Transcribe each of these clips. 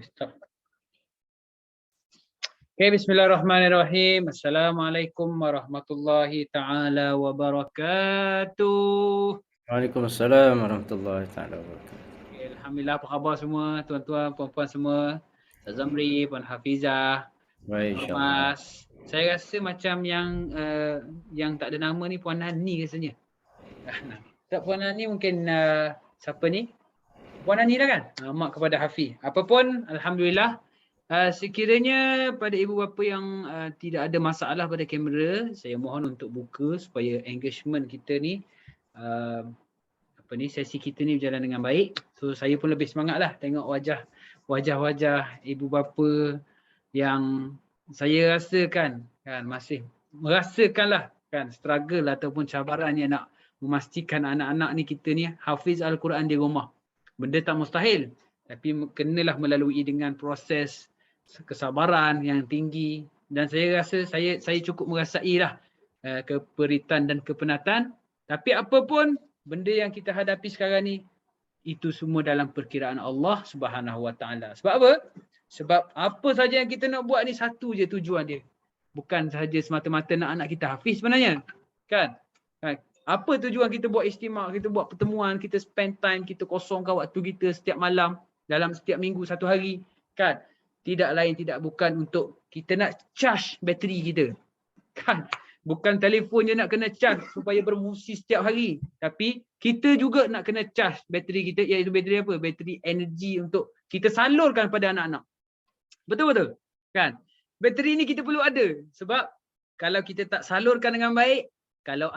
Stop. Okay, bismillahirrahmanirrahim. Assalamualaikum warahmatullahi taala wabarakatuh. Waalaikumsalam warahmatullahi taala wabarakatuh. Okay, alhamdulillah, apa khabar semua tuan-tuan, puan-puan semua? Ustaz Zamri, Puan Hafizah, Baik, insya-Allah. Mas. Saya rasa macam yang tak ada nama ni Puan Nani rasanya. Tak, Puan Nani mungkin siapa ni? Puan Nani lah kan? Mak kepada Hafiz. Apapun, alhamdulillah. Sekiranya pada ibu bapa yang tidak ada masalah pada kamera, saya mohon untuk buka supaya engagement kita ni sesi kita ni berjalan dengan baik. So saya pun lebih semangat lah tengok wajah-wajah ibu bapa yang saya rasakan kan masih merasakan lah kan struggle ataupun cabaran yang nak memastikan anak-anak ni kita ni hafiz Al-Quran di rumah. Benda tak mustahil, tapi kenalah melalui dengan proses kesabaran yang tinggi, dan saya rasa saya cukup merasai lah keperitan dan kepenatan. Tapi apa pun benda yang kita hadapi sekarang ni, itu semua dalam perkiraan Allah Subhanahu Wa Taala. Sebab apa? Sebab apa saja yang kita nak buat ni satu je tujuan dia. Bukan sahaja semata-mata nak anak kita hafiz sebenarnya. Kan? Apa tujuan kita buat istimak, kita buat pertemuan, kita spend time, kita kosongkan waktu kita setiap malam dalam setiap minggu satu hari, kan? Tidak lain tidak bukan untuk kita nak charge bateri kita, kan? Bukan telefon je nak kena charge supaya berfungsi setiap hari, tapi kita juga nak kena charge bateri kita, iaitu bateri apa? Bateri energi untuk kita salurkan pada anak-anak. Betul-betul, kan? Bateri ni kita perlu ada, sebab kalau kita tak salurkan dengan baik, kalau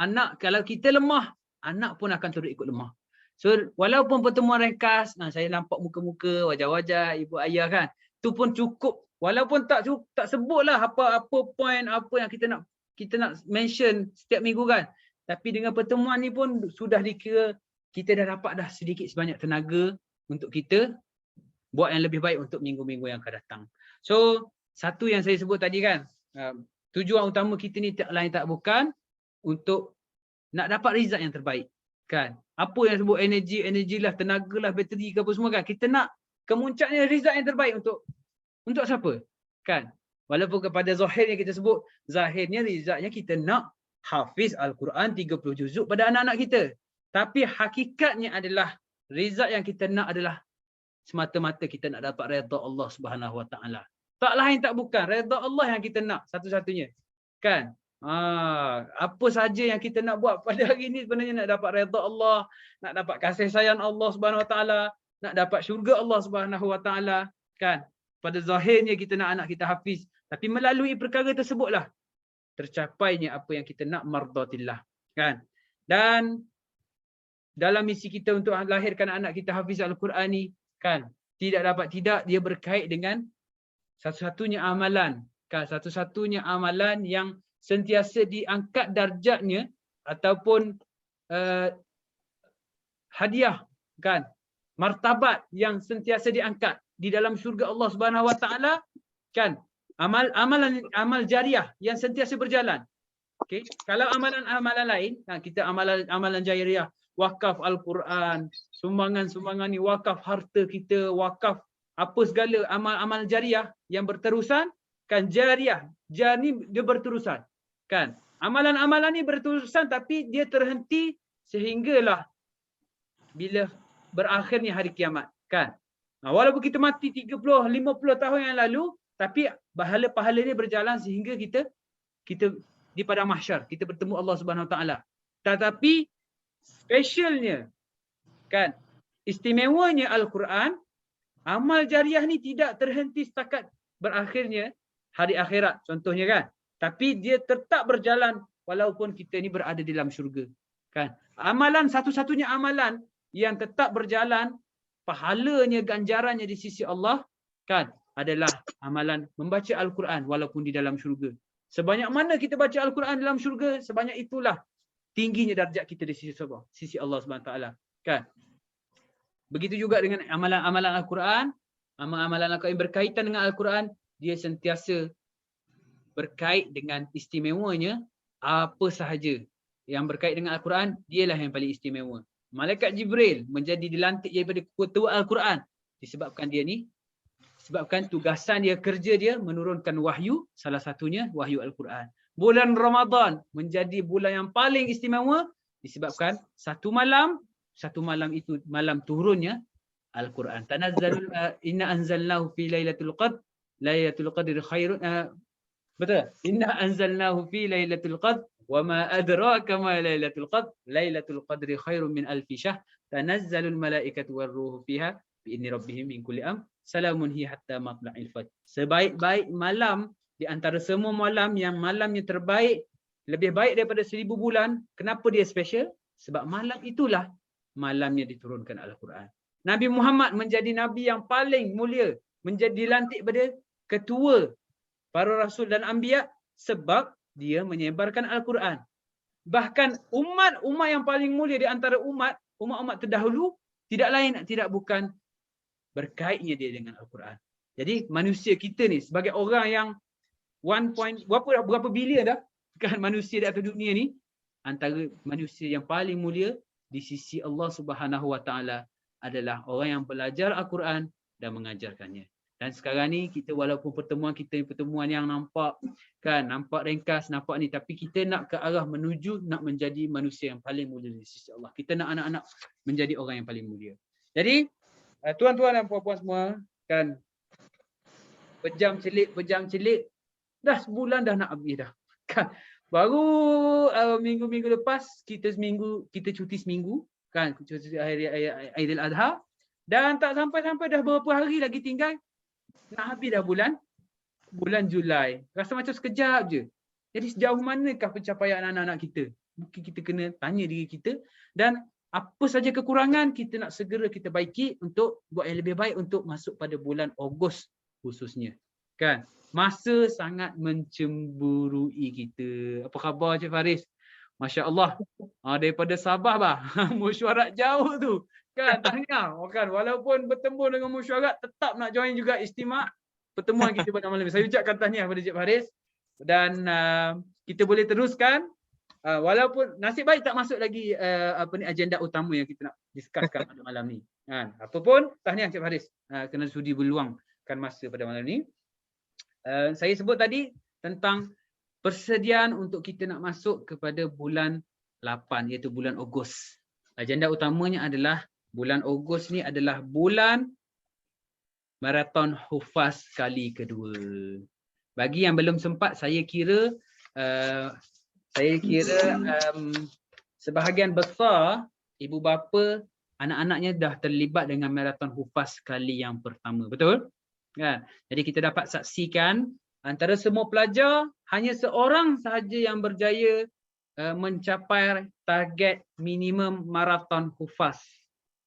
kita lemah, anak pun akan turut ikut lemah. So walaupun pertemuan ringkas, saya nampak muka-muka, wajah-wajah ibu ayah kan, tu pun cukup. Walaupun tak sebutlah apa point apa yang kita nak mention setiap minggu kan. Tapi dengan pertemuan ni pun sudah dikira kita dah dapat dah sedikit sebanyak tenaga untuk kita buat yang lebih baik untuk minggu-minggu yang akan datang. So satu yang saya sebut tadi kan, tujuan utama kita ni tak lain tak bukan untuk nak dapat result yang terbaik, kan? Apa yang sebut energi lah, tenaga lah, bateri ke apa semua kan, kita nak kemuncaknya result yang terbaik untuk siapa, kan? Walaupun kepada zahirnya kita sebut, zahirnya resultnya kita nak hafiz Al-Quran 30 juzuk pada anak-anak kita, tapi hakikatnya adalah result yang kita nak adalah semata-mata kita nak dapat redha Allah Subhanahu Wa Taala. Tak lain tak bukan redha Allah yang kita nak satu-satunya, kan? Apa saja yang kita nak buat pada hari ini sebenarnya nak dapat redha Allah, nak dapat kasih sayang Allah Subhanahu Wa Taala, nak dapat syurga Allah Subhanahu Wa Taala, kan? Pada zahirnya kita nak anak kita hafiz, tapi melalui perkara tersebutlah tercapainya apa yang kita nak, mardatillah, kan? Dan dalam misi kita untuk lahirkan anak kita hafiz Al-Quran ni, kan, tidak dia berkait dengan satu-satunya amalan, kan, satu-satunya amalan yang sentiasa diangkat darjatnya ataupun hadiah, kan, martabat yang sentiasa diangkat di dalam syurga Allah Subhanahu Wa Taala, kan, amal jariah yang sentiasa berjalan. Okey, kalau amalan lain, kan, kita amalan jariah, wakaf Al-Quran, sumbangan ni, wakaf harta kita, wakaf apa segala amal jariah yang berterusan, kan, jariah, ni dia berterusan, kan. Amalan-amalan ni berterusan tapi dia terhenti sehinggalah bila berakhirnya hari kiamat, kan. Walaupun kita mati 30, 50 tahun yang lalu, tapi pahala-pahala ni berjalan sehingga kita di padang mahsyar, kita bertemu Allah Subhanahu Wa Taala. Tetapi specialnya, kan, istimewanya Al-Quran, amal jariah ni tidak terhenti setakat berakhirnya hari akhirat contohnya, kan, tapi dia tetap berjalan walaupun kita ni berada di dalam syurga, kan. Amalan, satu-satunya amalan yang tetap berjalan, pahalanya, ganjarannya di sisi Allah, kan, adalah amalan membaca Al-Quran walaupun di dalam syurga. Sebanyak mana kita baca Al-Quran dalam syurga, sebanyak itulah tingginya darjat kita di sisi Allah Subhanahu Wa Taala, kan. Begitu juga dengan amalan-amalan Al-Quran, amalan Al-Quran yang berkaitan dengan Al-Quran, dia sentiasa berkait dengan istimewanya apa sahaja yang berkait dengan Al-Quran, dialah yang paling istimewa. Malaikat Jibril menjadi dilantik daripada ketua Al-Quran disebabkan dia ni Sebabkan tugasan dia, kerja dia menurunkan wahyu, salah satunya wahyu Al-Quran. Bulan Ramadan menjadi bulan yang paling istimewa disebabkan satu malam itu malam turunnya Al-Quran. Tanazzalul inna anzalnahu fi lailatul qadr. Lailatul qadri khairun betul? Inna anzalnahu fi lailatul qadr wa ma adraka ma lailatul qadr. Lailatul qadri khairun min alfi syahr. Tanazzalul malaikatu war ruhu fiha bi idni rabbihim min kulli amr. Salamun hi hatta matla'il fajr. Sebaik-baik malam di antara semua malam yang malamnya terbaik, lebih baik daripada 1000 bulan. Kenapa dia special? Sebab malam itulah malamnya diturunkan Al-Quran. Nabi Muhammad menjadi Nabi yang paling mulia, menjadi dilantik pada ketua para rasul dan anbiya sebab dia menyebarkan Al-Quran. Bahkan umat yang paling mulia di antara umat-umat terdahulu tidak lain tidak bukan berkaitnya dia dengan Al-Quran. Jadi manusia kita ni sebagai orang yang berapa bilion dah kan manusia di atas dunia ni, antara manusia yang paling mulia di sisi Allah Subhanahu Wa Taala adalah orang yang belajar Al-Quran dan mengajarkannya. Dan sekarang ni kita walaupun pertemuan yang nampak ringkas, nampak ni, tapi kita nak ke arah menuju nak menjadi manusia yang paling mulia di sisi Allah. Kita nak anak-anak menjadi orang yang paling mulia. Jadi tuan-tuan dan puan-puan semua kan, pejam celik dah sebulan dah nak habis dah kan. Baru minggu-minggu lepas kita cuti seminggu kan, cuti hari Aidil Adha, dan tak sampai dah beberapa hari lagi tinggal nak habis dah bulan Julai. Rasa macam sekejap je. Jadi sejauh manakah pencapaian anak-anak kita? Mungkin kita kena tanya diri kita, dan apa saja kekurangan kita nak segera kita baiki untuk buat yang lebih baik untuk masuk pada bulan Ogos khususnya. Kan? Masa sangat mencemburui kita. Apa khabar Cik Faris? Masya Allah. Daripada Sabah bah. Mesyuarat jauh tu. Kan? Tahniah. Kan? Walaupun bertemu dengan mesyuarat, tetap nak join juga istimak pertemuan kita pada malam ini. Saya ucapkan tahniah kepada Cik Faris. Dan kita boleh teruskan. Walaupun nasib baik tak masuk lagi agenda utama yang kita nak discusskan pada malam ni. Apapun, tahniah Cik Faris kerana sudi berluangkan masa pada malam ni. Saya sebut tadi tentang persediaan untuk kita nak masuk kepada bulan 8, iaitu bulan Ogos. Agenda utamanya adalah bulan Ogos ni adalah bulan Marathon Hufaz kali kedua. Bagi yang belum sempat, saya kira sebahagian besar ibu bapa anak-anaknya dah terlibat dengan Marathon Hufaz kali yang pertama. Betul? Kan? Jadi kita dapat saksikan antara semua pelajar hanya seorang sahaja yang berjaya mencapai target minimum Marathon Hufaz.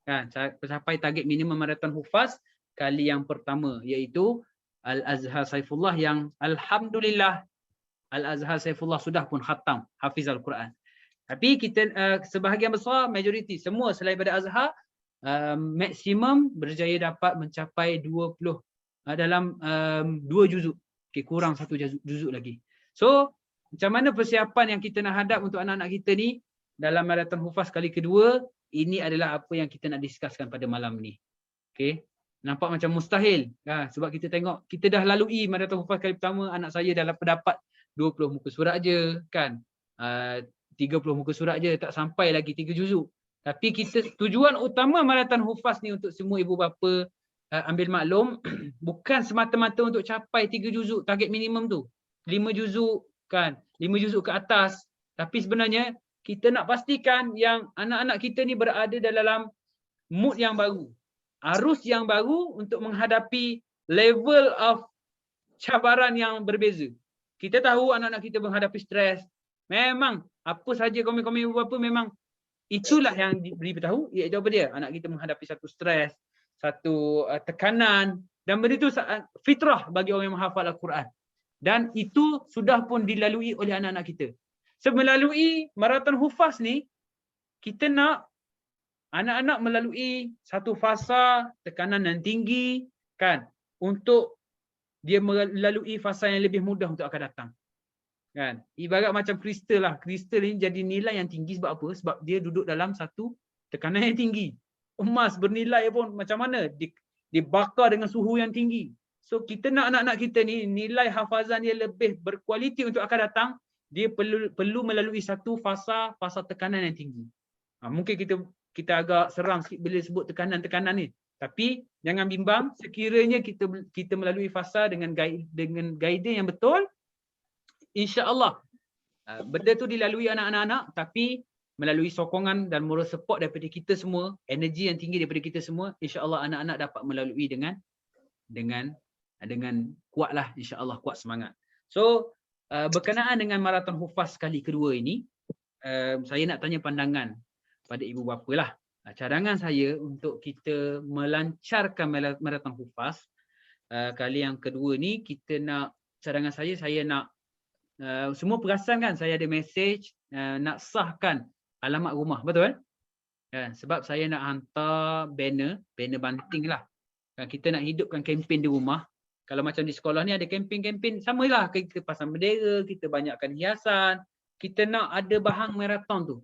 Kan? Mencapai target minimum Marathon Hufaz kali yang pertama, iaitu Al-Azhar Saifullah, yang alhamdulillah Al-Azhar Saifullah sudah pun khatam hafiz Al-Quran. Tapi kita sebahagian besar, majoriti semua selain daripada Azhar, maksimum berjaya dapat mencapai 20 dalam 2 juzuk. Okay, kurang 1 juzuk lagi. So, macam mana persiapan yang kita nak hadap untuk anak-anak kita ni dalam Marathon Hufaz kali kedua? Ini adalah apa yang kita nak discusskan pada malam ni. Okay. Nampak macam mustahil. Sebab kita tengok, kita dah lalui Marathon Hufaz kali pertama, anak saya dah dapat 20 muka surat je kan. 30 muka surat je, tak sampai lagi 3 juzuk. Tapi tujuan utama Marathon Hufaz ni untuk semua ibu bapa ambil maklum, bukan semata-mata untuk capai 3 juzuk target minimum tu. 5 juzuk kan, 5 juzuk ke atas. Tapi sebenarnya kita nak pastikan yang anak-anak kita ni berada dalam mood yang baru, arus yang baru untuk menghadapi level of cabaran yang berbeza. Kita tahu anak-anak kita menghadapi stres. Memang apa saja komen-komen ibu bapa, memang itulah yang diberitahu, iaitu apa dia? Anak kita menghadapi satu stres, satu tekanan, dan benda itu fitrah bagi orang yang menghafal Al-Quran. Dan itu sudah pun dilalui oleh anak-anak kita. Melalui Marathon Hufaz ni, kita nak anak-anak melalui satu fasa tekanan yang tinggi kan, untuk dia melalui fasa yang lebih mudah untuk akan datang. Kan? Ibarat macam kristal lah. Kristal ni jadi nilai yang tinggi sebab apa? Sebab dia duduk dalam satu tekanan yang tinggi. Emas bernilai pun macam mana? Dibakar dengan suhu yang tinggi. So kita nak anak-anak kita ni nilai hafazan dia lebih berkualiti untuk akan datang, dia perlu melalui satu fasa tekanan yang tinggi. Mungkin kita agak seram sikit bila sebut tekanan-tekanan ni. Tapi jangan bimbang, sekiranya kita melalui fasa dengan guidance yang betul, insya-Allah benda tu dilalui anak-anak, tapi melalui sokongan dan moral support daripada kita semua, energi yang tinggi daripada kita semua, insya-Allah anak-anak dapat melalui dengan kuatlah, insya-Allah kuat semangat. So berkenaan dengan maraton hufaz kali kedua ini, saya nak tanya pandangan pada ibu bapa lah. Cadangan saya untuk kita melancarkan maraton hufaz kali yang kedua ni, cadangan saya nak semua perasan kan, saya ada mesej nak sahkan alamat rumah, betul kan? Sebab saya nak hantar banner banting lah. Kita nak hidupkan kempen di rumah. Kalau macam di sekolah ni ada kempen-kempen, samalah, kita pasang bendera, kita banyakkan hiasan, kita nak ada bahan maraton tu.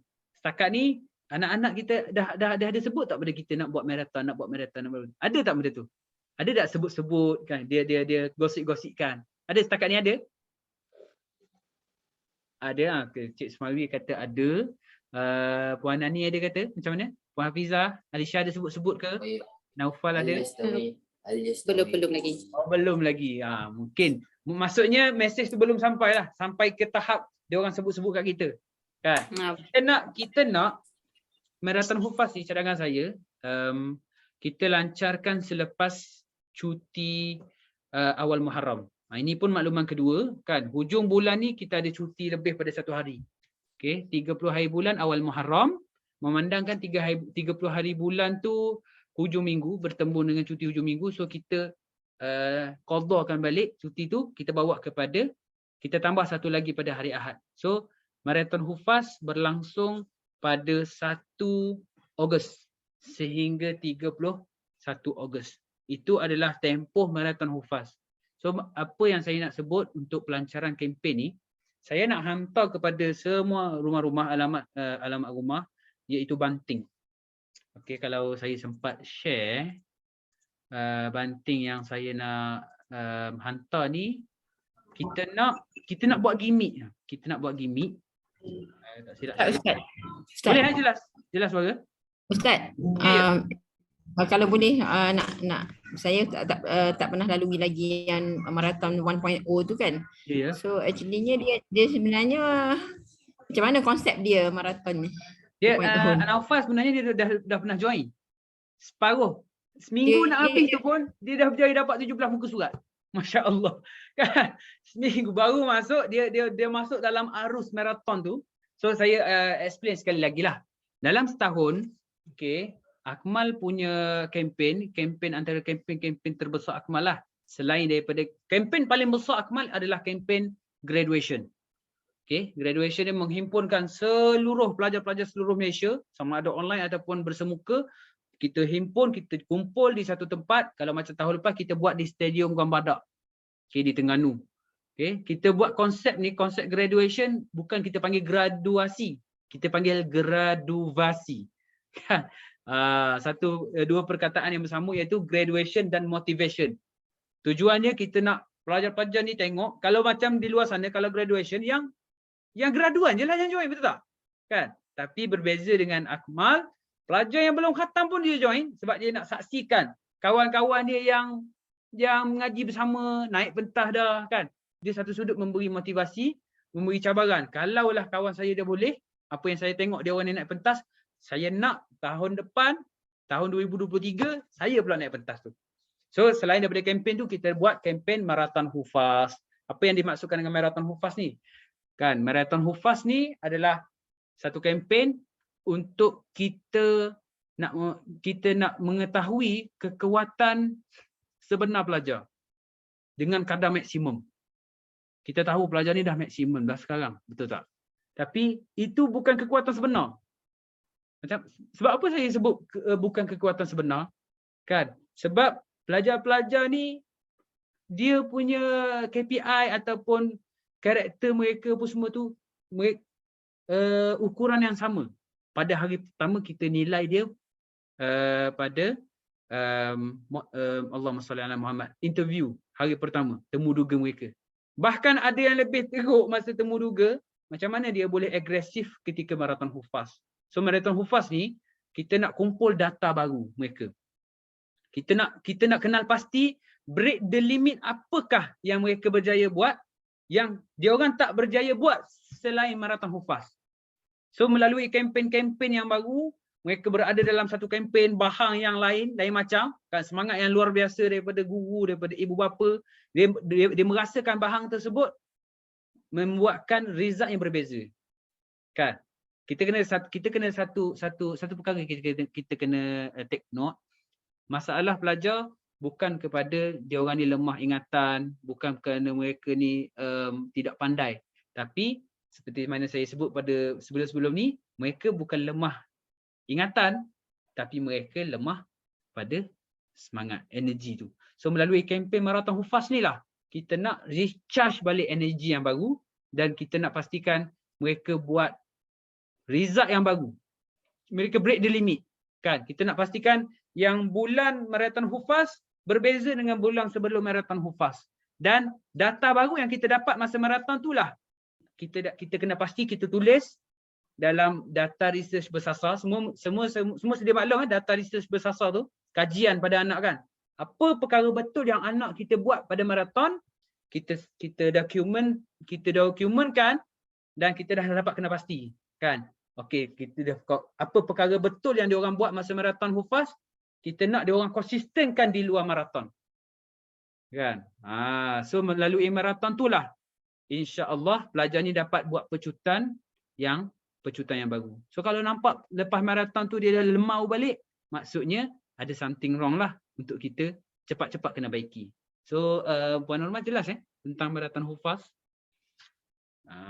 Setakat ni anak-anak kita dah ada sebut tak pada kita nak buat maraton. Ada tak benda tu? Ada tak sebut-sebut kan? Dia gosip-gosipkan. Ada setakat ni ada? Ada. Cik Semawi kata ada. Puan Ani ada kata macam mana? Puan Hafizah, Alisha ada sebut-sebut ke? Naufal ada? Belum lagi. Belum lagi. Mungkin. Maksudnya mesej tu belum sampai lah. Sampai ke tahap dia orang sebut-sebut kat kita. Kan? Kita nak maraton hufaz ni, cadangan saya, kita lancarkan selepas cuti awal Muharram. Ini pun makluman kedua kan. Hujung bulan ni kita ada cuti lebih pada 1 hari. Okey, 30 hari bulan awal Muharram, memandangkan 30 hari bulan tu hujung minggu bertembung dengan cuti hujung minggu, so kita qadakan balik cuti tu, kita bawa kita tambah satu lagi pada hari Ahad. So maraton hufaz berlangsung pada 1 Ogos sehingga 31 Ogos. Itu adalah tempoh maraton hufaz. So apa yang saya nak sebut untuk pelancaran kempen ni, saya nak hantar kepada semua rumah-rumah, alamat rumah, iaitu Banting. Okey, kalau saya sempat share Banting yang saya nak hantar ni, kita nak buat gimmick. Tak silap. Ustaz. Boleh jelas suara? Ustaz, kalau boleh nak saya tak pernah lalui lagi yang maraton 1.0 tu kan. Ya. So actually-nya dia sebenarnya macam mana konsep dia maraton ni? Dia Naufal sebenarnya dia dah pernah join. Separuh. Seminggu nak habis tu pun dia dah berjaya dapat 17 muka surat. Masya-Allah. Kan? Seminggu baru masuk, dia masuk dalam arus maraton tu. So saya explain sekali lagi lah. Dalam setahun, okey, Akmal punya kempen antara kempen terbesar Akmal lah. Selain daripada kempen paling besar Akmal adalah kempen graduation. Okay, graduation dia menghimpunkan seluruh pelajar-pelajar seluruh Malaysia, sama ada online ataupun bersemuka. Kita himpun, kita kumpul di satu tempat. Kalau macam tahun lepas kita buat di Stadium Guam Badak, okay, di Terengganu. Okay, kita buat konsep ni, konsep graduation, bukan kita panggil graduasi, kita panggil graduvasi. Dua perkataan yang bersambung, iaitu graduation dan motivation. Tujuannya kita nak pelajar-pelajar ni tengok, kalau macam di luar sana, kalau graduation yang graduan je lah yang join, betul tak? Kan? Tapi berbeza dengan Akmal, pelajar yang belum khatam pun dia join sebab dia nak saksikan kawan-kawan dia yang mengaji bersama, naik pentas dah kan. Dia satu sudut memberi motivasi, memberi cabaran. Kalaulah kawan saya dah boleh, apa yang saya tengok dia orang naik pentas, saya nak tahun depan, tahun 2023, saya pula naik pentas tu. So selain daripada kempen tu, kita buat kempen maraton hufaz. Apa yang dimaksudkan dengan maraton hufaz ni? Kan, maraton hufaz ni adalah satu kempen untuk kita nak mengetahui kekuatan sebenar pelajar dengan kadar maksimum. Kita tahu pelajar ni dah maksimum dah sekarang, betul tak? Tapi itu bukan kekuatan sebenar. Sebab apa saya sebut bukan kekuatan sebenar? Kan? Sebab pelajar-pelajar ni dia punya KPI ataupun karakter mereka pun semua tu ukuran yang sama. Pada hari pertama kita nilai dia pada Allahumma salli ala Muhammad, interview. hari pertama temu duga mereka. Bahkan ada yang lebih teruk masa temu duga, macam mana dia boleh agresif ketika maraton hufaz. So maraton hufaz ni kita nak kumpul data baru mereka. Kita nak kenal pasti break the limit apakah yang mereka berjaya buat yang dia orang tak berjaya buat selain maraton hufaz. So melalui kempen-kempen yang baru, mereka berada dalam satu kempen bahang yang lain macam, kan, semangat yang luar biasa daripada guru, daripada ibu bapa, dia merasakan bahang tersebut membuatkan result yang berbeza. Kan? Kita kena satu perkara kita kena take note. Masalah pelajar bukan kepada dia orang ni lemah ingatan, bukan kerana mereka ni tidak pandai, tapi seperti mana saya sebut pada sebelum-sebelum ni, mereka bukan lemah ingatan, tapi mereka lemah pada semangat, energi tu. So melalui kempen maraton hufaz ni lah, kita nak recharge balik energi yang baru dan kita nak pastikan mereka buat result yang baru. Mereka break the limit. Kan? Kita nak pastikan yang bulan maraton hufaz berbeza dengan bulan sebelum maraton hufaz. Dan data baru yang kita dapat masa maraton tu lah kita kena pasti kita tulis dalam data research bersasar. Semua sedia maklum data research bersasar tu, kajian pada anak kan. Apa perkara betul yang anak kita buat pada maraton, kita dokumentkan dan kita dah dapat kena pasti kan. Okey, kita dah apa perkara betul yang dia orang buat masa maraton hufaz, kita nak dia orang konsistenkan di luar maraton. Kan? So melalui maraton itulah insya-Allah pelajar ni dapat buat pecutan yang baru. So kalau nampak lepas maraton tu dia dah lemau balik, maksudnya ada something wrong lah untuk kita cepat-cepat kena baiki. So Puan Norma jelas tentang maraton hufaz.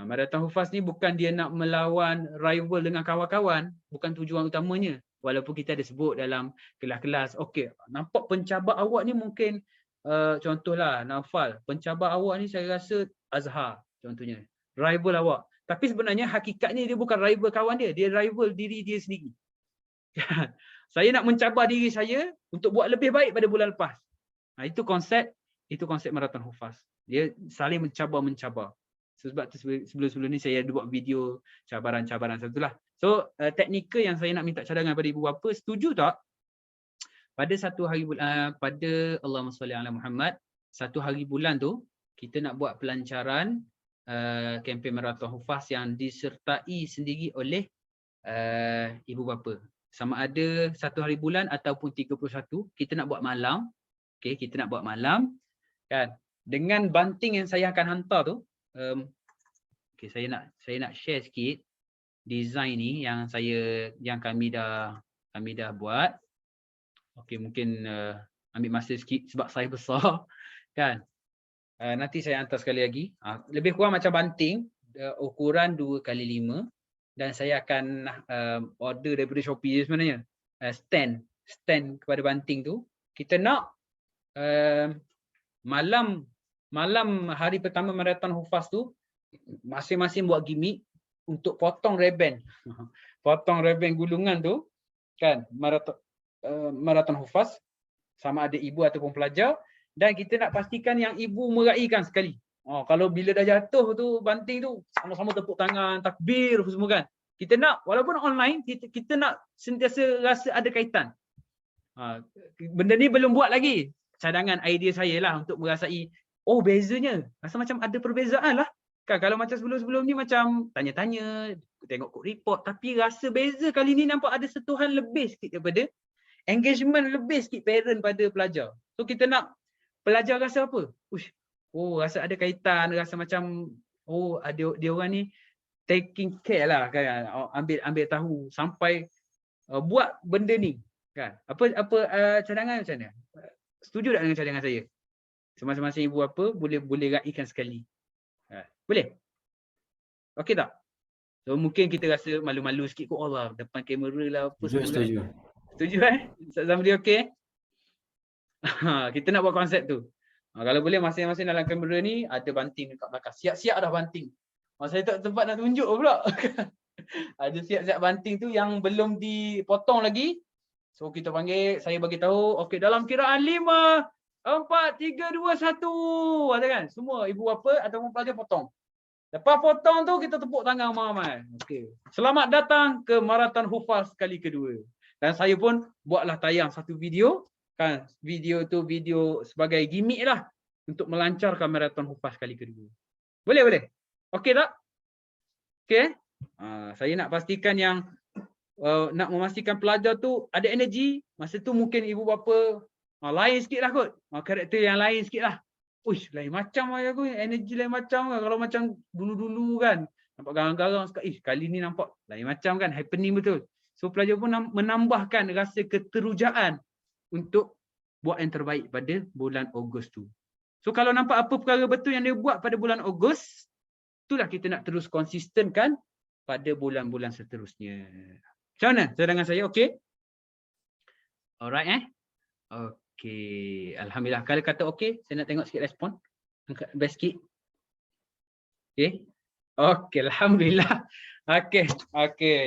Maraton hufaz ni bukan dia nak melawan rival dengan kawan-kawan, bukan tujuan utamanya. Walaupun kita ada sebut dalam kelas-kelas, okey, nampak pencabar awak ni mungkin contohlah Naufal, pencabar awak ni saya rasa Azhar contohnya, rival awak. Tapi sebenarnya hakikatnya dia bukan rival kawan dia rival diri dia sendiri. Saya nak mencabar diri saya untuk buat lebih baik pada bulan lepas. Itu konsep maraton hufaz. Dia saling mencabar. Sebab tu sebelum ni saya ada buat video cabaran-cabaran satulah. So teknikal yang saya nak minta cadangan pada ibu bapa, setuju tak? Pada satu hari bulan, pada Allahumma salli ala Muhammad, satu hari bulan tu kita nak buat pelancaran kempen maraton hufaz yang disertai sendiri oleh ibu bapa. Sama ada satu hari bulan ataupun 31, kita nak buat malam. Okey, kita nak buat malam kan. Dengan banting yang saya akan hantar tu, okey, saya nak share sikit design ni yang kami dah buat. Okey, mungkin ambil masa sikit sebab saya besar kan. Nanti saya hantar sekali lagi. Lebih kurang macam banting, ukuran 2x5 dan saya akan order daripada Shopee sebenarnya. Stand kepada banting tu. Kita nak malam hari pertama maraton hufaz tu masing-masing buat gimmick untuk potong reben. Potong reben gulungan tu kan, maraton hufaz sama ada ibu ataupun pelajar. Dan kita nak pastikan yang ibu meraihkan sekali. Kalau bila dah jatuh tu banting tu, sama-sama tepuk tangan, takbir semua kan. Kita nak, walaupun online, kita nak sentiasa rasa ada kaitan. Benda ni belum buat lagi. Cadangan idea saya lah untuk merasai, bezanya. Rasa macam ada perbezaan lah. Kan kalau macam sebelum-sebelum ni macam tanya-tanya, tengok kod report. Tapi rasa beza kali ni nampak ada sentuhan lebih sikit daripada engagement lebih sikit parent pada pelajar. So kita nak pelajar rasa apa? Rasa ada kaitan, rasa macam ada dia orang ni taking care lah kan, ambil tahu sampai buat benda ni kan. Apa cadangan macam mana? Setuju tak dengan cadangan saya? Semasa-masa ibu apa boleh raikan sekali. Boleh? Okey tak? So mungkin kita rasa malu-malu sikit kot, Allah depan kamera lah apa semua. Setuju. Setuju Ustaz Zamri okey? Kita nak buat konsep tu. Kalau boleh masing-masing dalam kamera ni ada banting dekat belakang. Siap-siap dah banting. Saya tak tempat nak tunjuk pula. Ada siap-siap banting tu yang belum dipotong lagi. So kita panggil, saya bagi tahu, okey dalam kiraan 5, 4, 3, 2, 1. Ada kan? Semua ibu bapa ataupun pelajar potong. Lepas potong tu kita tepuk tangan ramai-ramai. Okey. Selamat datang ke Marathon Hufaz kali kedua. Dan saya pun buatlah tayang satu video kan. Video tu video sebagai gimmick lah untuk melancarkan Marathon Hufaz kali kedua. Boleh? Okey tak? Okey. Saya nak pastikan yang nak memastikan pelajar tu ada energi. Masa tu mungkin ibu bapa lain sikit lah kot. Karakter yang lain sikit lah. Uish, lain macam lah aku. Energi lain macam kan. Kalau macam dulu-dulu kan. Nampak garang-garang. Kali ni nampak lain macam kan. Happening betul. So pelajar pun menambahkan rasa keterujaan untuk buat yang terbaik pada bulan Ogos tu. So kalau nampak apa perkara betul yang dia buat pada bulan Ogos, itulah kita nak terus konsistenkan pada bulan-bulan seterusnya. Macam mana? Dengan saya okey? Alright Okey. Alhamdulillah. Kalau kata okey, saya nak tengok sikit respon. Angkat best sikit. Okey. Okey, alhamdulillah. Okey.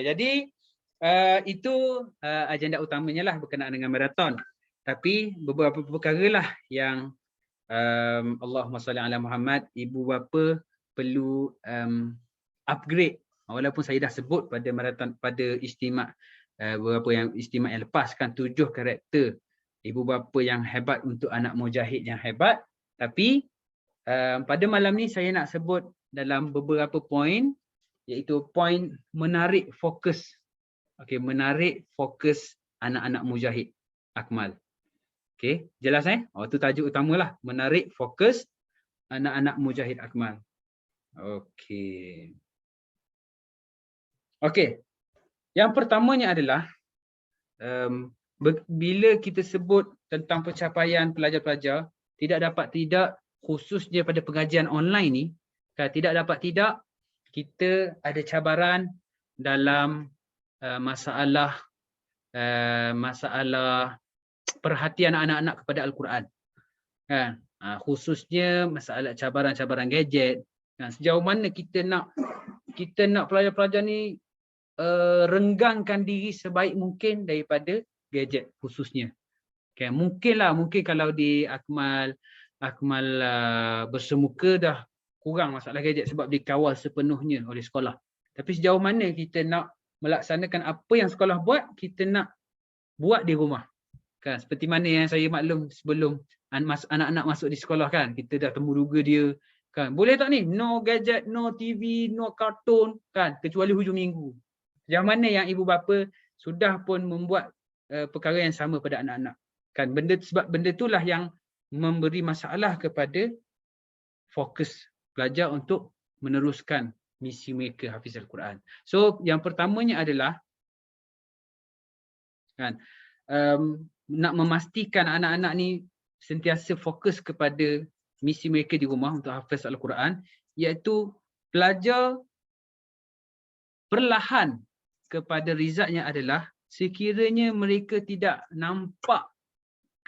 Jadi itu agenda utamanya lah berkenaan dengan maraton. Tapi beberapa perkara lah yang Allahumma salli ala Muhammad, ibu bapa perlu upgrade. Walaupun saya dah sebut pada maraton, pada istimak beberapa yang istimak yang lepas kan, 7 karakter ibu bapa yang hebat untuk anak mujahid yang hebat. Tapi pada malam ni saya nak sebut dalam beberapa poin, iaitu poin menarik fokus. Okey, menarik fokus anak-anak mujahid akmal. Okey, jelas itu tajuk utamalah, menarik fokus anak-anak mujahid akmal. Okey. Yang pertamanya adalah bila kita sebut tentang pencapaian pelajar-pelajar, khususnya pada pengajian online ni, tidak dapat tidak kita ada cabaran dalam masalah perhatian anak-anak kepada Al-Quran. Kan? Khususnya masalah cabaran-cabaran gadget. Sejauh mana kita nak pelajar-pelajar ni renggangkan diri sebaik mungkin daripada gadget khususnya. Okay, mungkin kalau di akmal bersemuka dah kurang masalah gadget sebab dikawal sepenuhnya oleh sekolah. Tapi sejauh mana kita nak melaksanakan apa yang sekolah buat, kita nak buat di rumah. Kan, seperti mana yang saya maklum sebelum anak-anak masuk di sekolah kan, kita dah temuruga dia kan, boleh tak ni no gadget, no TV, no kartun kan, kecuali hujung minggu. Sejauh mana yang ibu bapa sudah pun membuat perkara yang sama pada anak-anak kan, sebab benda itulah yang memberi masalah kepada fokus pelajar untuk meneruskan misi mereka hafiz Al-Quran. So yang pertamanya adalah kan, nak memastikan anak-anak ni sentiasa fokus kepada misi mereka di rumah untuk hafiz Al-Quran, iaitu pelajar perlahan kepada rizatnya adalah sekiranya mereka tidak nampak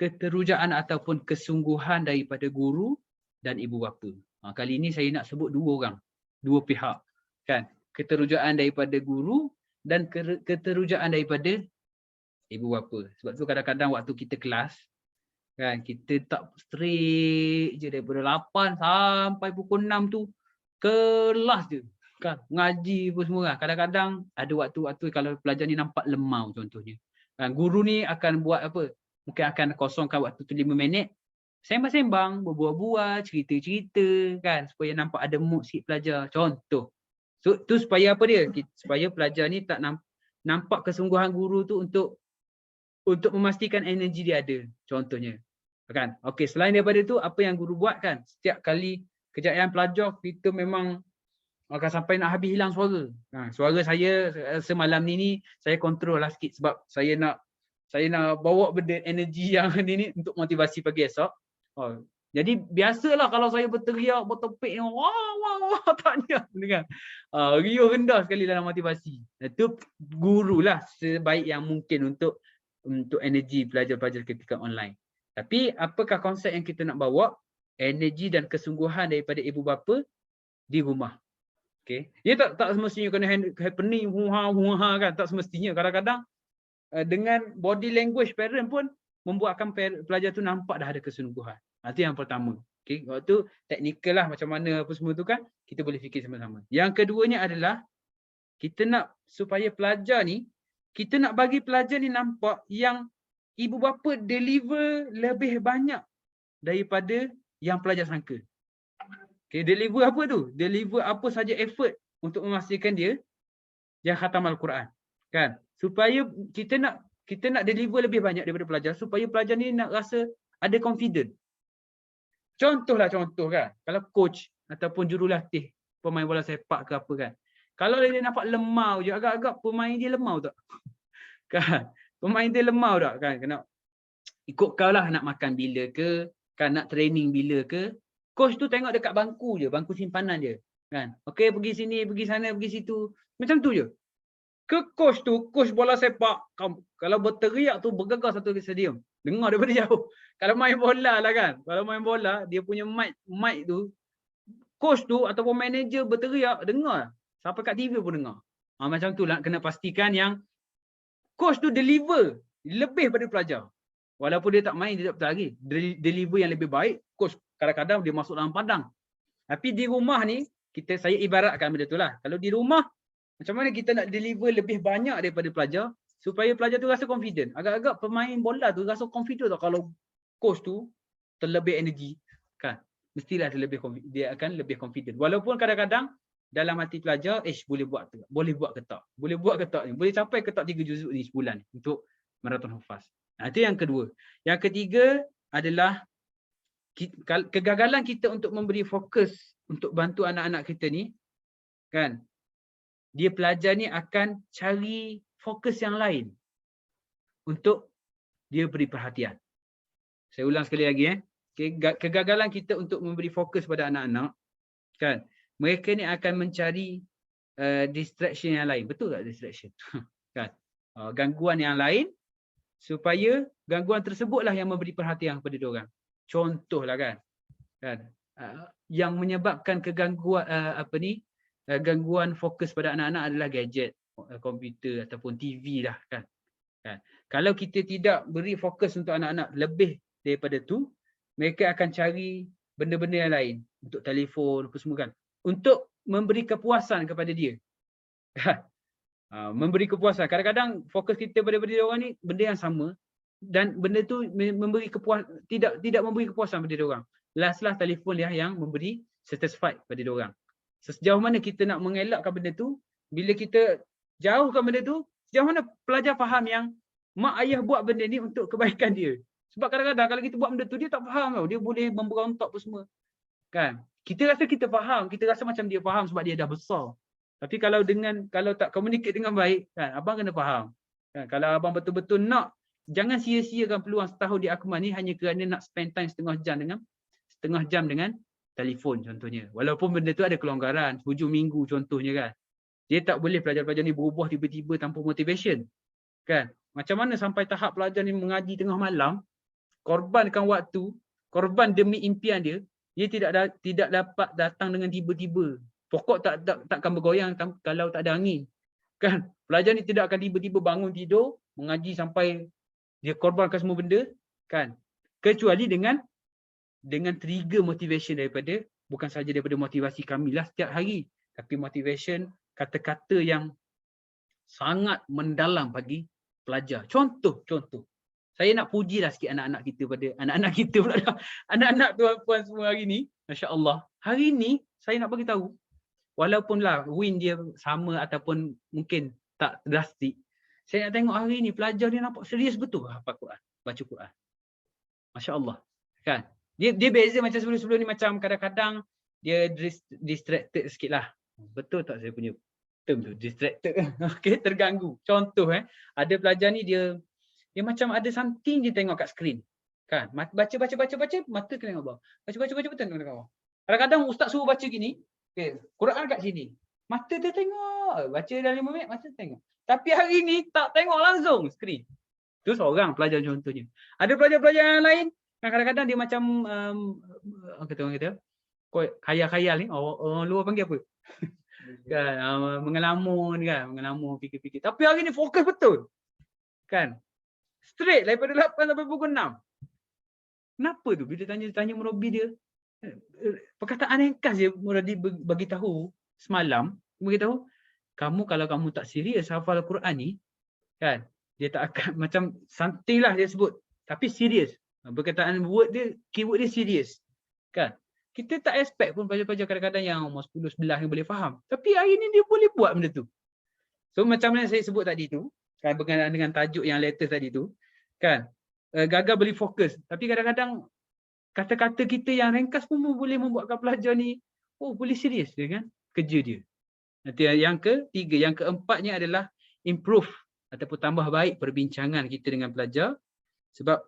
keterujaan ataupun kesungguhan daripada guru dan ibu bapa. Kali ini saya nak sebut dua pihak kan, keterujaan daripada guru dan keterujaan daripada ibu bapa. Sebab tu kadang-kadang waktu kita kelas kan, kita tak straight je daripada 8 sampai pukul 6 tu kelas je kan, ngaji pun semua kan. Kadang-kadang ada waktu-waktu kalau pelajar ni nampak lemau contohnya kan, guru ni akan buat apa, mungkin akan kosongkan waktu tu 5 minit sembang-sembang, berbual-bual, cerita-cerita kan, supaya nampak ada mood sikit pelajar, contoh. So tu supaya apa dia, supaya pelajar ni tak nampak kesungguhan guru tu untuk memastikan energi dia ada, contohnya kan. Okey, selain daripada tu, apa yang guru buat kan, setiap kali kejayaan pelajar kita memang akan sampai nak habis hilang suara. Suara saya semalam ni saya kontrol lah sikit sebab saya nak bawa benda energi yang ni untuk motivasi pagi esok. Jadi biasalah kalau saya berteriak, bertopik, wah taknya kan. Riuh rendah sekali dalam motivasi. Itu gurulah sebaik yang mungkin untuk energi pelajar-pelajar ketika online. Tapi apakah konsep yang kita nak bawa? Energi dan kesungguhan daripada ibu bapa di rumah. Okey. Dia tak semestinya kena happening kan, tak semestinya. Kadang-kadang dengan body language parent pun membuatkan pelajar tu nampak dah ada kesungguhan. Itu yang pertama. Okay. Waktu teknikal lah macam mana apa semua tu kan, kita boleh fikir sama-sama. Yang keduanya adalah, kita nak supaya pelajar ni, kita nak bagi pelajar ni nampak yang ibu bapa deliver lebih banyak daripada yang pelajar sangka. Okay, deliver apa tu? Deliver apa saja effort untuk memastikan dia khatam Al-Quran. Kan? Supaya kita nak deliver lebih banyak daripada pelajar, supaya pelajar ni nak rasa ada confident. Contoh kan, kalau coach ataupun jurulatih pemain bola sepak ke apa kan, kalau dia nampak lemau je, agak-agak pemain dia lemau tak? Kan? Pemain dia lemau tak? Kan? Kena ikut kau lah, nak makan bila ke, kan nak training bila ke. Coach tu tengok dekat bangku je, bangku simpanan je. Kan? Okey, pergi sini, pergi sana, pergi situ. Macam tu je. Ke coach tu, coach bola sepak, kalau berteriak tu bergegar satu stadium. Dengar daripada jauh. Kalau main bola lah kan. Kalau main bola, dia punya mic tu, coach tu ataupun manager berteriak, dengar. Sampai kat TV pun dengar. Macam tu lah, kena pastikan yang coach tu deliver lebih pada pelajar. Walaupun dia tak main, dia tak betul lagi. Deliver yang lebih baik, coach kadang-kadang dia masuk dalam padang. Tapi di rumah ni, saya ibaratkan benda tu lah. Kalau di rumah, macam mana kita nak deliver lebih banyak daripada pelajar, supaya pelajar tu rasa confident. Agak-agak pemain bola tu rasa confident tau kalau coach tu terlebih energi. Kan? Mestilah dia akan lebih confident. Walaupun kadang-kadang, dalam hati pelajar, boleh buat ke tak? Boleh buat ke tak ni? Boleh capai ke tak 3 juzuk ni sebulan ni untuk maraton hafaz. Itu yang kedua. Yang ketiga adalah kegagalan kita untuk memberi fokus untuk bantu anak-anak kita ni, kan? Dia pelajar ni akan cari fokus yang lain untuk dia beri perhatian. Saya ulang sekali lagi. Kegagalan kita untuk memberi fokus pada anak-anak, kan? Mereka ni akan mencari distraction yang lain. Betul tak distraction? Kan? Gangguan yang lain, supaya gangguan tersebutlah yang memberi perhatian kepada diorang. Contohlah kan? Yang menyebabkan kegangguan gangguan fokus pada anak-anak adalah gadget, komputer ataupun TV lah kan. Kalau kita tidak beri fokus untuk anak-anak lebih daripada tu, mereka akan cari benda-benda yang lain untuk telefon apa semua kan, untuk memberi kepuasan kepada dia. Memberi kepuasan. Kadang-kadang fokus kita pada dia orang ni benda yang sama, dan benda tu memberi tidak memberi kepuasan pada dia orang. Last telefon dia yang memberi satisfied pada dia orang. Sejauh mana kita nak mengelakkan benda tu, bila kita jauhkan benda tu, sejauh mana pelajar faham yang mak ayah buat benda ni untuk kebaikan dia. Sebab kadang-kadang kalau kita buat benda tu, dia tak faham tau. Dia boleh memberontak apa semua. Kan? Kita rasa kita faham, kita rasa macam dia faham sebab dia dah besar. Tapi kalau tak communicate dengan baik, kan, abang kena faham. Kan? Kalau abang betul-betul nak, jangan sia-siakan peluang setahun di Akmal ni hanya kerana nak spend time setengah jam dengan telefon contohnya. Walaupun benda tu ada kelonggaran, hujung minggu contohnya kan. Dia tak boleh pelajar-pelajar ni berubah tiba-tiba tanpa motivation. Kan? Macam mana sampai tahap pelajar ni mengaji tengah malam, korbankan waktu, korban demi impian dia, dia tidak dapat datang dengan tiba-tiba. Pokok takkan bergoyang kalau tak ada angin. Kan? Pelajar ni tidak akan tiba-tiba bangun tidur, mengaji sampai dia korbankan semua benda, kan? Kecuali dengan trigger motivation bukan saja daripada motivasi kami lah setiap hari, tapi motivation kata-kata yang sangat mendalam bagi pelajar. Contoh. Saya nak pujilah sikit anak-anak kita pula dah. Anak-anak tuan-puan semua hari ni, masya-Allah. Hari ni saya nak bagi tahu, walaupunlah win dia sama ataupun mungkin tak drastik, saya nak tengok hari ni pelajar dia nampak serius betul hafal Quran, baca Quran. Masya-Allah. Kan? Dia beza macam sebelum-sebelum ni, macam kadang-kadang dia distracted sikit lah. Betul tak saya punya term tu? Distracted. Okay, terganggu. Contoh ada pelajar ni dia macam ada something dia tengok kat skrin. Kan? Baca, mata kena tengok bawah. Baca, betul tengok bawah. Kadang-kadang ustaz suruh baca gini, okay, Quran kat sini. Mata dia tengok. Baca dalam 5 minit, mata tengok. Tapi hari ni tak tengok langsung skrin. Itu seorang pelajar contohnya. Ada pelajar-pelajar yang lain, kadang-kadang dia macam orang kata khayal-khayal ni, orang luar panggil apa? Kan, mengelamun, fikir-fikir. Tapi hari ni fokus betul. Kan? Straight daripada 8 sampai pukul 6. Kenapa tu? Bila tanya murabi dia, perkataan ringkas je murabi bagi tahu semalam, bagi tahu, kamu kalau kamu tak serius hafal Al-Quran ni, kan, dia tak akan macam something lah dia sebut, tapi serius. Perkataan word dia, keyword dia serius. Kan? Kita tak expect pun pelajar-pelajar kadang-kadang yang umur 10, 11 yang boleh faham. Tapi hari ni dia boleh buat benda tu. So macam mana saya sebut tadi tu, kan, berkenaan dengan tajuk yang latest tadi tu, kan, gagal beli fokus. Tapi kadang-kadang kata-kata kita yang ringkas pun boleh membuatkan pelajar ni, oh boleh serius dia kan, kerja dia. Nanti yang ketiga, yang keempatnya adalah improve ataupun tambah baik perbincangan kita dengan pelajar. Sebab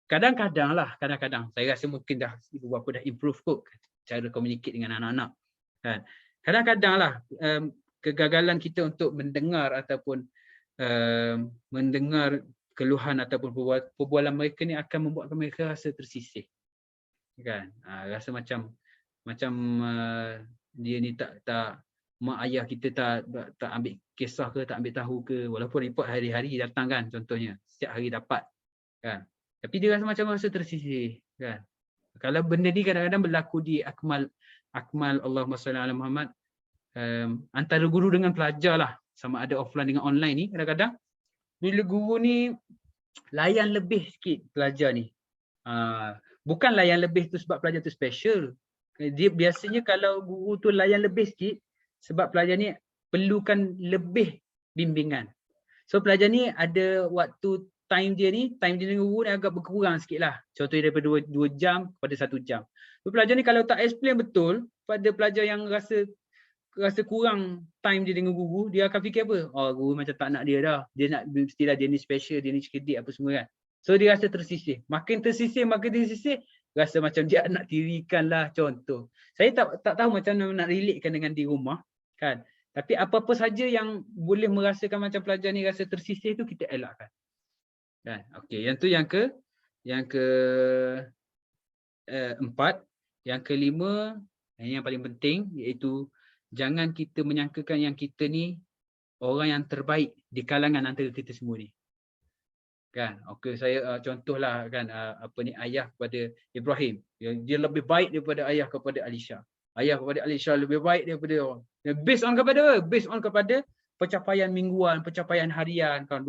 kadang-kadang saya rasa mungkin dah ibu bapa dah improve kot cara communicate dengan anak-anak. Kan? Kadang-kadang lah kegagalan kita untuk mendengar ataupun mendengar keluhan ataupun perbualan mereka ni akan membuatkan mereka rasa tersisih. Kan? Rasa macam dia ni tak mak ayah kita tak ambil kisah ke, tak ambil tahu ke, walaupun report hari-hari datang kan, contohnya setiap hari dapat kan, tapi dia rasa tersisih kan. Kalau benda ni kadang-kadang berlaku di akmal Allahumma salli ala Muhammad, antara guru dengan pelajar lah, sama ada offline dengan online ni, kadang-kadang bila guru ni layan lebih sikit pelajar ni, bukan layan lebih tu sebab pelajar tu special. Dia biasanya kalau guru tu layan lebih sikit sebab pelajar ni perlukan lebih bimbingan. So pelajar ni ada waktu time dia dengan guru ni agak berkurang sikit lah. Contohnya daripada 2 jam kepada 1 jam. So pelajar ni kalau tak explain betul pada pelajar yang rasa kurang time dia dengan guru, dia akan fikir apa? Oh, guru macam tak nak dia dah. Dia nak mestilah dia ni special, dia ni cerdik apa semua kan. So dia rasa tersisih. Makin tersisih, rasa macam dia nak tirikan lah contoh. Saya tak tahu macam mana nak relatekan dengan di rumah kan. Tapi apa-apa saja yang boleh merasakan macam pelajar ni rasa tersisih tu kita elakkan. Kan? Okey, yang tu yang keempat, yang kelima, yang paling penting iaitu jangan kita menyangkakan yang kita ni orang yang terbaik di kalangan antara kita semua ni. Kan? Okey, saya contohlah kan, ayah kepada Ibrahim. Dia lebih baik daripada ayah kepada Alisha. Ayah kepada Alisha lebih baik daripada orang. Based on kepada pencapaian mingguan, pencapaian harian kan,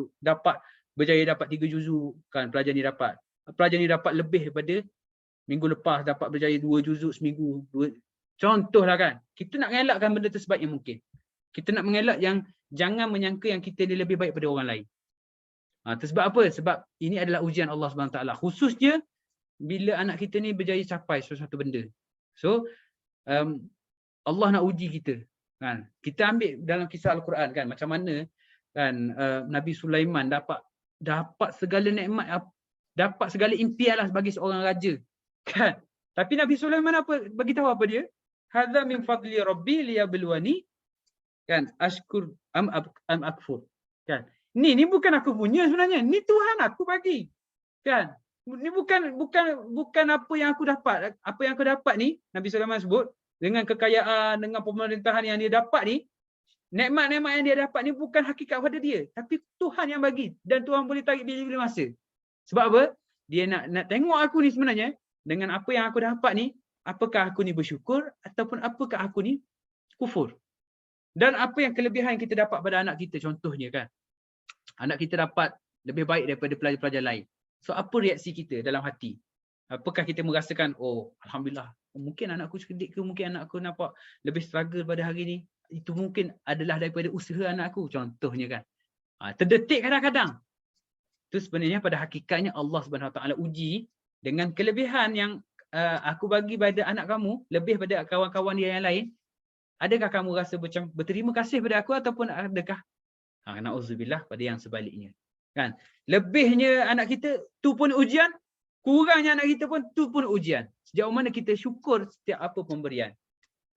berjaya dapat 3 juzuk kan, pelajar ni dapat. Pelajar ni dapat lebih daripada minggu lepas, dapat berjaya 2 juzuk seminggu. Contohlah kan. Kita nak mengelakkan benda tersebaik yang mungkin. Kita nak mengelak yang jangan menyangka yang kita ni lebih baik daripada orang lain. Sebab apa? Sebab ini adalah ujian Allah SWT. Khususnya bila anak kita ni berjaya capai sesuatu benda. So Allah nak uji kita. Kan? Kita ambil dalam kisah Al-Quran kan, macam mana kan Nabi Sulaiman dapat segala nikmat, dapat segala impian lah sebagai seorang raja. Kan? Tapi Nabi Sulaiman bagi tahu apa dia? Hadza min fadli rabbi liyabluwani kan, ashkur am akfur. Kan? Ni bukan aku punya sebenarnya. Ni Tuhan aku bagi. Kan? Ni bukan apa yang aku dapat. Apa yang aku dapat ni, Nabi Sulaiman sebut, dengan kekayaan, dengan pemerintahan yang dia dapat ni, nikmat-nikmat yang dia dapat ni bukan hakikat pada dia, tapi Tuhan yang bagi, dan Tuhan boleh tarik dia bila masa. Sebab apa? Dia nak tengok aku ni sebenarnya dengan apa yang aku dapat ni, apakah aku ni bersyukur ataupun apakah aku ni kufur. Dan apa yang kelebihan yang kita dapat pada anak kita, contohnya kan, anak kita dapat lebih baik daripada pelajar-pelajar lain. So apa reaksi kita dalam hati? Apakah kita merasakan, oh alhamdulillah, mungkin anakku cerdik ke, mungkin anakku nampak lebih struggle pada hari ni, itu mungkin adalah daripada usaha anakku, contohnya kan. Terdetik kadang-kadang. Itu sebenarnya pada hakikatnya Allah SWT uji dengan kelebihan yang aku bagi pada anak kamu, lebih pada kawan-kawan dia yang lain. Adakah kamu rasa macam berterima kasih pada aku, ataupun adakah na'udzubillah pada yang sebaliknya. Kan? Lebihnya anak kita tu pun ujian, kurangnya anak kita pun tu pun ujian. Sejauh mana kita syukur setiap apa pemberian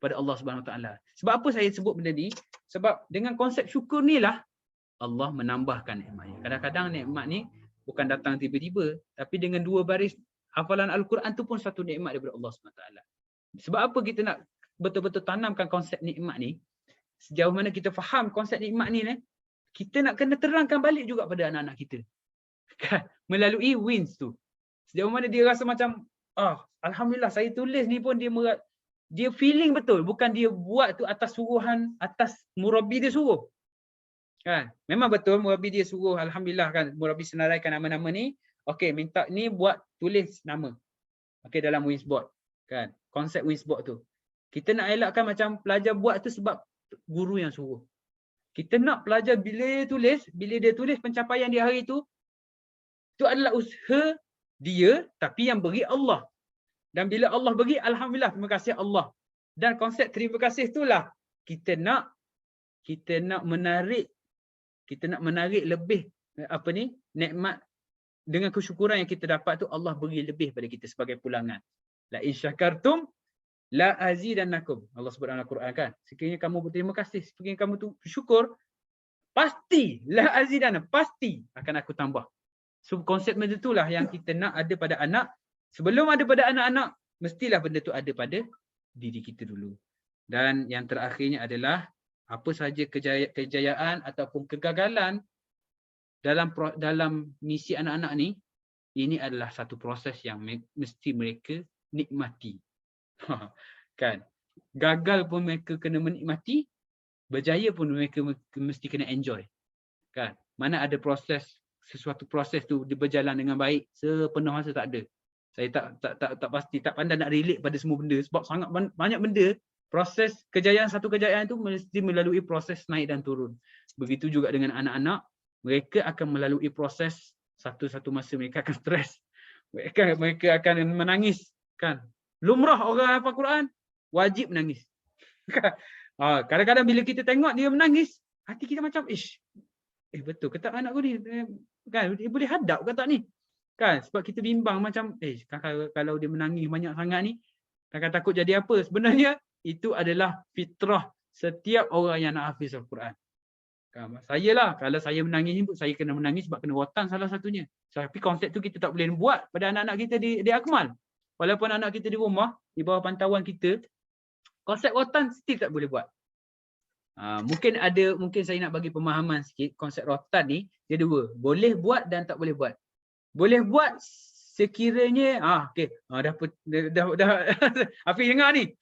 pada Allah SWT. Sebab apa saya sebut benda ni? Sebab dengan konsep syukur ni lah Allah menambahkan nikmatnya. Kadang-kadang nikmat ni bukan datang tiba-tiba, tapi dengan 2 baris hafalan Al-Quran tu pun satu nikmat daripada Allah SWT. Sebab apa kita nak betul-betul tanamkan konsep nikmat ni? Sejauh mana kita faham konsep nikmat ni, kita nak kena terangkan balik juga pada anak-anak kita. Kan? Melalui wins tu. Sejauh mana dia rasa macam, alhamdulillah saya tulis ni pun dia feeling betul, bukan dia buat tu atas suruhan, atas murabbi dia suruh. Kan? Memang betul murabbi dia suruh, alhamdulillah kan, murabbi senaraikan nama-nama ni, okey minta ni buat tulis nama. Okey dalam Winsboard. Kan? Konsep Winsboard tu. Kita nak elakkan macam pelajar buat tu sebab guru yang suruh. Kita nak pelajar bila dia tulis pencapaian dia hari tu adalah usaha dia, tapi yang beri Allah. Dan bila Allah beri, alhamdulillah, terima kasih Allah. Dan konsep terima kasih itulah kita nak menarik lebih nikmat dengan kesyukuran yang kita dapat tu, Allah beri lebih pada kita sebagai pulangan. La in syakartum la azidannakum. Allah sebut dalam Al-Quran kan. Sekiranya kamu berterima kasih, sekiranya kamu tu bersyukur, pasti la azidanna, pasti akan aku tambah. So konsep benda itulah yang kita nak ada pada anak. Sebelum ada pada anak-anak, mestilah benda tu ada pada diri kita dulu. Dan yang terakhirnya adalah apa sahaja kejayaan ataupun kegagalan dalam misi anak-anak ni, ini adalah satu proses yang mesti mereka nikmati. Kan? Gagal pun mereka kena menikmati, berjaya pun mereka mesti kena enjoy. Kan? Mana ada sesuatu proses tu dia berjalan dengan baik sepenuh masa, tak ada. Saya tak pasti, tak pandai nak relate pada semua benda sebab sangat banyak benda. Proses satu kejayaan tu mesti melalui proses naik dan turun. Begitu juga dengan anak-anak, mereka akan melalui proses satu masa mereka akan stres. Mereka akan menangis kan. Lumrah orang hafal Quran wajib menangis. Kadang-kadang bila kita tengok dia menangis, hati kita macam betul ke tak anak aku ni? Kan dia boleh hadap ke tak ni? Kan sebab kita bimbang macam kalau dia menangis banyak sangat ni, kakak takut jadi apa? Sebenarnya itu adalah fitrah setiap orang yang nak hafiz Al-Quran. Kan, kalau saya menangis ni, saya kena menangis sebab kena watan salah satunya. Tapi konsep tu kita tak boleh buat pada anak-anak kita di Akmal. Walaupun anak kita di rumah, di bawah pantauan kita, konsep watan still tak boleh buat. Mungkin saya nak bagi pemahaman sikit. Konsep rotan ni dia dua, boleh buat dan tak boleh buat. Boleh buat sekiranya dah Hafiz dengar ni.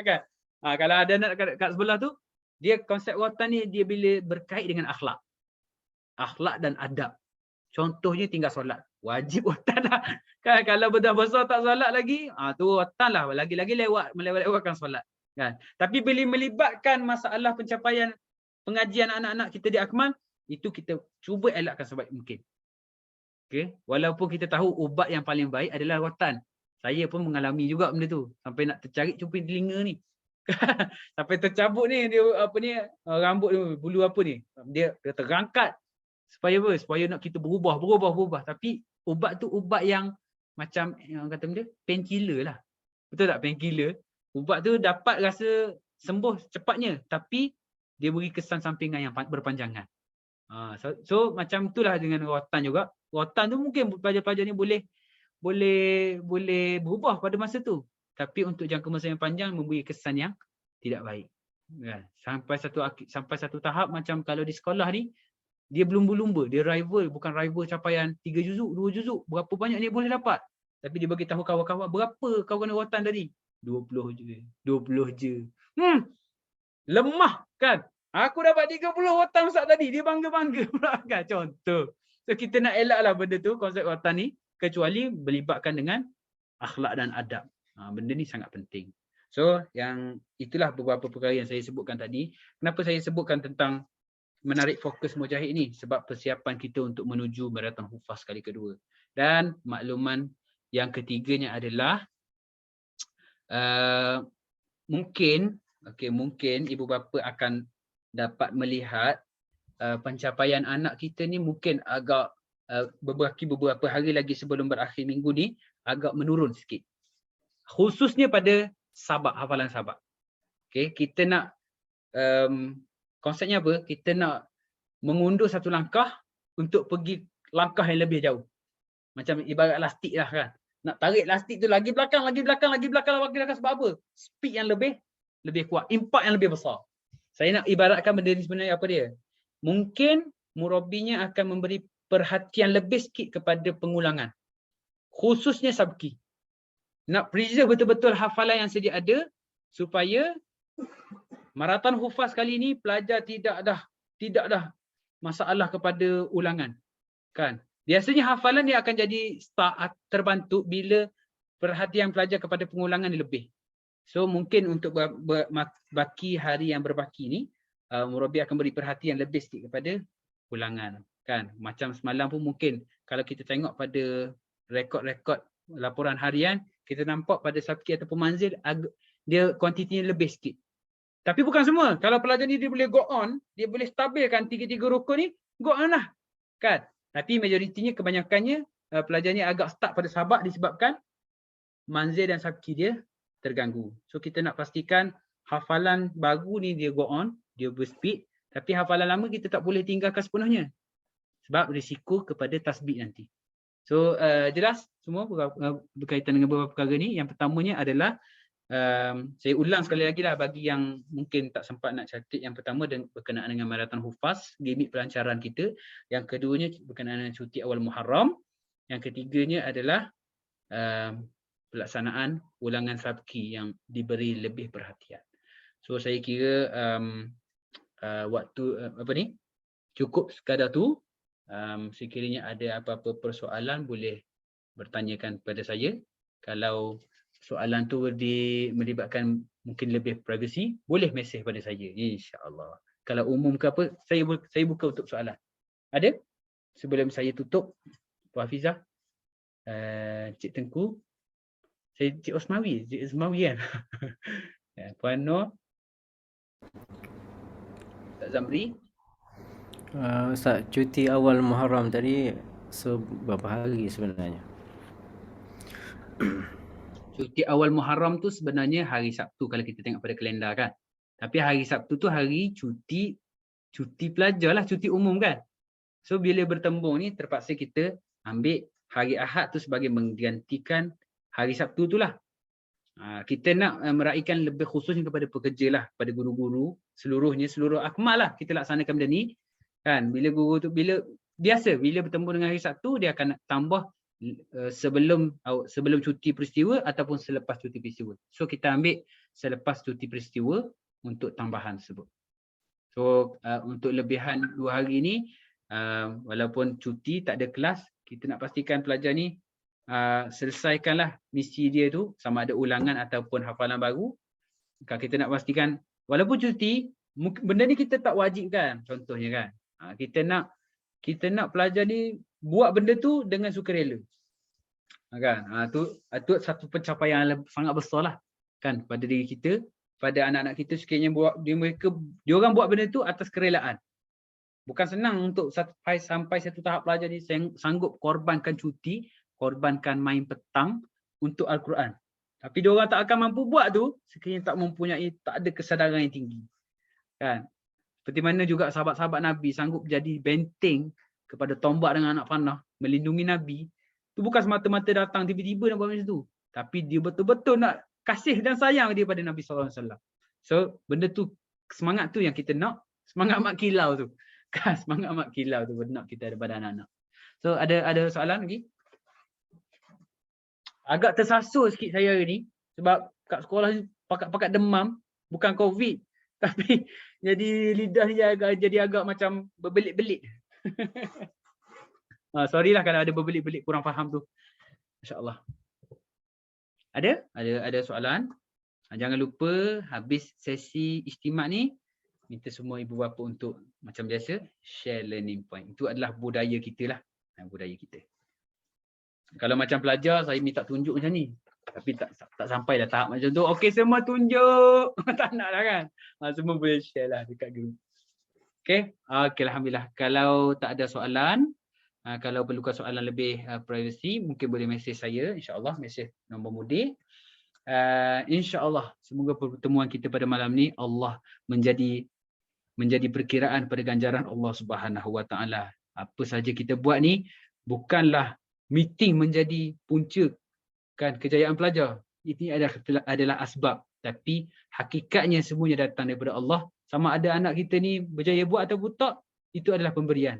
Kan? Kalau ada anak kat sebelah tu, dia konsep rotan ni dia bila berkait dengan akhlak dan adab. Contohnya tinggal solat, wajib rotan lah. Kan kalau dah besar tak solat lagi, tu rotan lah, lagi-lagi melewatkan solat. Kan? Tapi bila melibatkan masalah pencapaian pengajian anak-anak kita di Akmal, itu kita cuba elakkan sebaik mungkin. Okay? Walaupun kita tahu ubat yang paling baik adalah rotan. Saya pun mengalami juga benda tu. Sampai nak tercari cuping telinga ni. Sampai tercabut ni, rambut tu, bulu apa ni. Dia terangkat. Supaya apa? Supaya nak kita berubah. Tapi ubat tu ubat yang macam, yang kata benda, painkiller lah. Betul tak painkiller? Ubat tu dapat rasa sembuh cepatnya, tapi dia beri kesan sampingan yang berpanjangan. So macam itulah dengan rotan juga. Rotan tu mungkin pelajar-pelajar ni boleh berubah pada masa tu, tapi untuk jangka masa yang panjang memberi kesan yang tidak baik. Sampai satu tahap macam kalau di sekolah ni, dia berlumba-lumba, dia bukan rival capaian 3 juzuk, 2 juzuk, berapa banyak dia boleh dapat. Tapi dia bagi tahu kawan-kawan, berapa kau kena rotan tadi? 20 je. Lemah kan? Aku dapat 30 rotan Ustaz tadi. Dia bangga-bangga pula kan? Contoh. So kita nak elaklah benda tu, konsep rotan ni, kecuali melibatkan dengan akhlak dan adab. Benda ni sangat penting. So yang itulah beberapa perkara yang saya sebutkan tadi. Kenapa saya sebutkan tentang menarik fokus mujahid ni? Sebab persiapan kita untuk menuju Marathon Hufaz kali kedua. Dan makluman yang ketiganya adalah mungkin ibu bapa akan dapat melihat pencapaian anak kita ni mungkin agak beberapa hari lagi sebelum berakhir minggu ni agak menurun sikit. Khususnya pada hafalan sabak. Okay, kita nak konsepnya apa? Kita nak mengundur satu langkah untuk pergi langkah yang lebih jauh. Macam ibarat lastik lah kan. Nak tarik lastik tu lagi belakang sebab apa? Speed yang lebih kuat, impact yang lebih besar. Saya nak ibaratkan benda ni sebenarnya apa dia? Mungkin murabbinya akan memberi perhatian lebih sikit kepada pengulangan. Khususnya sabki. Nak preserve betul-betul hafalan yang sedia ada supaya Maraton Hufaz kali ni pelajar tidak dah masalah kepada ulangan. Kan? Biasanya hafalan dia akan jadi terbantu bila perhatian pelajar kepada pengulangan dia lebih. So mungkin untuk baki hari yang berbaki ni, murabi akan beri perhatian lebih sikit kepada ulangan. Kan? Macam semalam pun mungkin kalau kita tengok pada rekod-rekod laporan harian, kita nampak pada sabki ataupun manzil dia kuantitinya lebih sikit. Tapi bukan semua. Kalau pelajar ni dia boleh go on, dia boleh stabilkan 3-3 rukun ni, go on lah. Kan? Tapi majoritinya kebanyakannya pelajar ni agak stuck pada sabak disebabkan manzil dan sabki dia terganggu. So kita nak pastikan hafalan baru ni dia go on, dia berspeed, tapi hafalan lama kita tak boleh tinggalkan sepenuhnya. Sebab risiko kepada tasbih nanti. So jelas semua berkaitan dengan beberapa perkara ni. Yang pertamanya adalah saya ulang sekali lagi lah bagi yang mungkin tak sempat nak catat. Yang pertama berkenaan dengan Maraton Hufaz, gimik pelancaran kita. Yang keduanya berkenaan dengan cuti awal Muharram. Yang ketiganya adalah pelaksanaan ulangan sabki yang diberi lebih perhatian. So saya kira waktu cukup sekadar tu. Sekiranya ada apa-apa persoalan boleh bertanyakan kepada saya. Kalau soalan tu melibatkan mungkin lebih privasi, boleh mesej pada saya, insya-Allah. Kalau umum ke apa, saya buka untuk soalan. Ada? Sebelum saya tutup, Puan Hafizah, Cik Tengku, Cik Osmawi kan? Puan Nur, Ustaz Zamri. Ustaz, cuti awal Muharram tadi berapa hari sebenarnya? Cuti awal Muharram tu sebenarnya hari Sabtu kalau kita tengok pada kalendar kan. Tapi hari Sabtu tu hari cuti pelajar lah, cuti umum kan. So bila bertembung ni terpaksa kita ambil hari Ahad tu sebagai menggantikan hari Sabtu tu lah. Kita nak meraihkan lebih khususnya kepada pekerja lah, pada guru-guru seluruh akmal lah kita laksanakan benda ni. Kan, bila guru tu bila bertemu dengan hari Sabtu dia akan tambah sebelum cuti peristiwa ataupun selepas cuti peristiwa. So kita ambil selepas cuti peristiwa untuk tambahan tersebut. So untuk lebihan 2 hari ni walaupun cuti tak ada kelas, kita nak pastikan pelajar ni selesaikanlah misi dia tu, sama ada ulangan ataupun hafalan baru. Kita nak pastikan walaupun cuti, benda ni kita tak wajibkan. Contohnya kan, kita nak pelajar ni buat benda tu dengan sukarela. Kan? Tu satu pencapaian yang sangat besar lah kan pada diri kita, pada anak-anak kita sekiranya dia orang buat benda tu atas kerelaan. Bukan senang untuk sampai satu tahap pelajar ni sanggup korbankan cuti, korbankan main petang untuk Al-Quran. Tapi dia orang tak akan mampu buat tu sekiranya tak ada kesadaran yang tinggi. Kan? Seperti mana juga sahabat-sahabat Nabi sanggup jadi benteng kepada tombak dengan anak panah, melindungi Nabi. Itu bukan semata-mata datang tiba-tiba nak buat macam tu. Tapi dia betul-betul nak kasih dan sayang dia pada Nabi SAW. So benda tu, semangat tu yang kita nak, semangat mak kilau tu. Kan, semangat mak kilau tu nak kita ada pada anak-anak. So ada soalan lagi? Agak tersasul sikit saya hari ni sebab kat sekolah ni pakat-pakat demam, bukan COVID. Tapi jadi lidah ni jadi agak macam berbelit-belit. Sorry lah kalau ada berbelit-belit kurang faham tu. Masya-Allah. Ada soalan? Jangan lupa habis sesi istimak ni minta semua ibu bapa untuk macam biasa share learning point. Itu adalah budaya kita lah. Budaya kita. Kalau macam pelajar saya minta tunjuk macam ni. Tapi tak sampai dah tahap macam tu. Okey semua tunjuk. Tak nak lah kan. Semua boleh share lah dekat group. Okey. Okey, alhamdulillah. Kalau tak ada soalan, kalau perlukan soalan lebih privacy, mungkin boleh mesej saya, insya-Allah, mesej nombor Mudir. Insya-Allah semoga pertemuan kita pada malam ni Allah menjadi perkiraan pada ganjaran Allah Subhanahu Wa Taala. Apa saja kita buat ni bukanlah meeting menjadi punca kan kejayaan pelajar. Ini adalah asbab, tapi hakikatnya semuanya datang daripada Allah. Sama ada anak kita ni berjaya buat atau tak, itu adalah pemberian.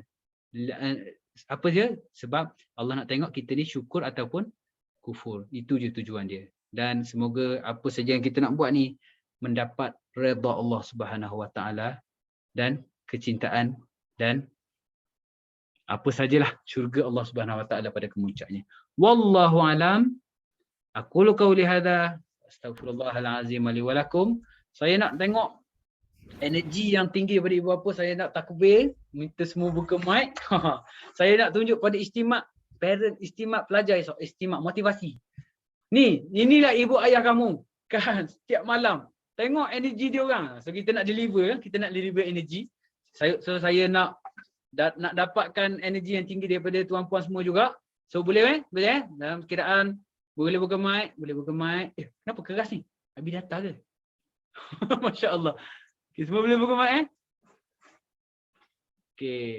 Apa dia? Sebab Allah nak tengok kita ni syukur ataupun kufur. Itu je tujuan dia. Dan semoga apa saja yang kita nak buat ni mendapat redha Allah Subhanahu Wa Taala dan kecintaan dan apa sajalah syurga Allah Subhanahu Wa Taala pada kemuncaknya. Wallahu alam. Aqulu qauli hadza astaghfirullahal azim li wa lakum. Saya nak tengok energi yang tinggi daripada ibu bapa. Saya nak takbir, minta semua buka mic. Saya nak tunjuk pada istimak parent, istimak pelajar esok, istimak motivasi. Ni, inilah ibu ayah kamu. Kan setiap malam tengok energi dia orang. So kita nak deliver energi. Saya nak dapatkan energi yang tinggi daripada tuan-puan semua juga. So boleh boleh dalam kiraan boleh buka mic, kenapa keras ni? Habis data ke? Masya-Allah. Okay, semua boleh buka mic. Okay.